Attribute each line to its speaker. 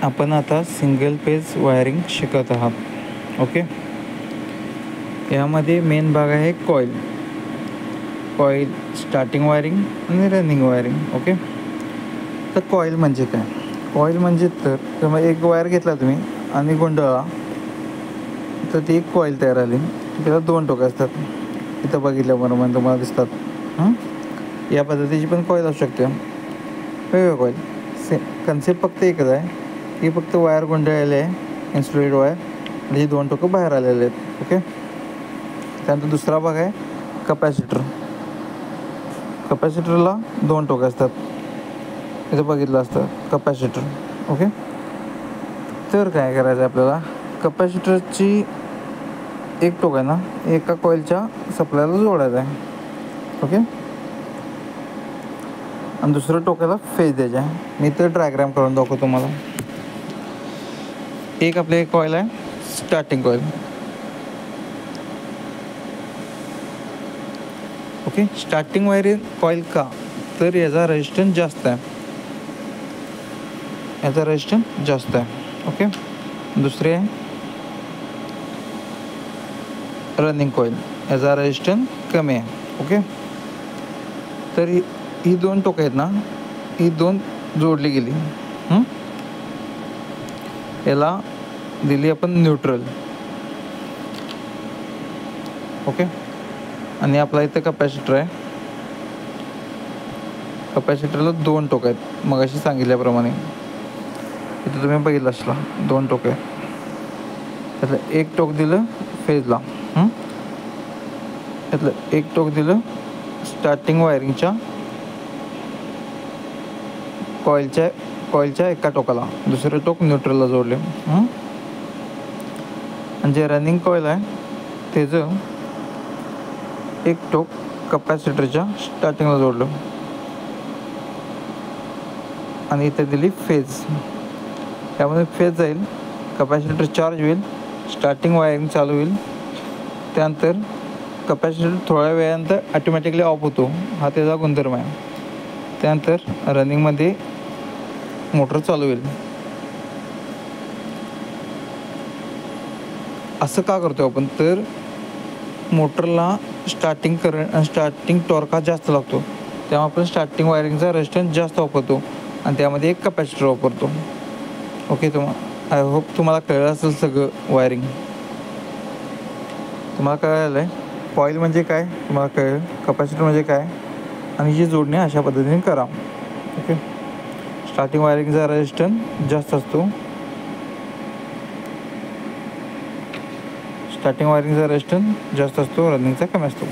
Speaker 1: आपण आता single page wiring शिकत आहात. ओके, यामध्ये मेन भाग आहे कॉईल, स्टार्टिंग वायरिंग आणि रनिंग वायरिंग. ओके, तर कॉईल म्हणजे काय? कॉईल म्हणजे तर एक वायर घेतला तुम्ही आणि गुंडाळा तर ती एक कॉईल तयार आली. त्याला 2 टोकं असतात. इथं बघितल्याबरोबर तुम्हाला दिसतात. या पद्धतीची पण कॉईल असू शकते, वेगवेगळं कॉईल. कन्सेप्ट फक्त एकच आहे की फक्त वायर गुंडाळलेली आहे, इन्सुलेटेड वायर, म्हणजे 2 टोकं बाहेर आलेले आहेत. ओके, त्यानंतर दुसरा भाग आहे कपॅसिटर. कपॅसिटरला 2 टोकं असतात, इथं बघितलं असतं कपॅसिटर. ओके, तर काय करायचं आहे आपल्याला, कपॅसिटरची एक टोक आहे ना एका कॉईलच्या सप्लायला जोडायचं आहे. ओके, आणि दुसरं टोकाला फेज द्यायचा आहे. मी तर डायग्राम करून दाखवतो तुम्हाला. एक आपले कॉईल आहे starting coil. Okay, starting wiring coil का, तर याचा रेजिस्टन्स जास्त आहे, ओके. दुसरे आहे रनिंग कॉईल, याचा रेजिस्टन्स कमी आहे. ओके, तर ही 2 टोकं आहेत ना, ही 2 जोडली गेली. याला दिली आपण न्यूट्रल. ओके, आणि आपला इथं कपॅसिटर आहे. कपॅसिटरला 2 टोकं आहेत, मगाशी सांगितल्याप्रमाणे. इथं तुम्ही बघितलं असला 2 टोकं आहे. त्यातलं एक टोक दिलं फेजला, त्यातलं एक टोक दिलं स्टार्टिंग वायरिंगच्या कॉईलच्या एका टोकाला, दुसरं टोक न्यूट्रलला जोडले. आणि जे रनिंग कॉईल आहे त्याचं एक टोक कपॅसिटरच्या स्टार्टिंगला जोडलं आणि इथे दिली फेज. त्यामध्ये फेज जाईल, कपॅसिटर चार्ज होईल, स्टार्टिंग वायरिंग चालू होईल. त्यानंतर कपॅसिटर थोड्या वेळानंतर ॲटोमॅटिकली ऑफ होतो, हा त्याचा गुणधर्म आहे. त्यानंतर रनिंगमध्ये मोटर चालू होईल. असं का करतो आपण, तर मोटरला स्टार्टिंग टॉर्क हा जास्त लागतो, तेव्हा आपण स्टार्टिंग वायरिंगचा रेजिस्टन्स जास्त वापरतो आणि त्यामध्ये एक कपॅसिटर वापरतो. ओके, आय होप तुम्हाला कळलं असेल सगळं वायरिंग. तुम्हाला कळलं आहे कॉईल म्हणजे काय, तुम्हाला कळलं कपॅसिटर म्हणजे काय, आणि जी जोडणी अशा पद्धतीने करा. ओके, स्टार्टिंग वायरिंगचा रेजिस्टन्स जास्त असतो, रनिंगचा कमी असतो.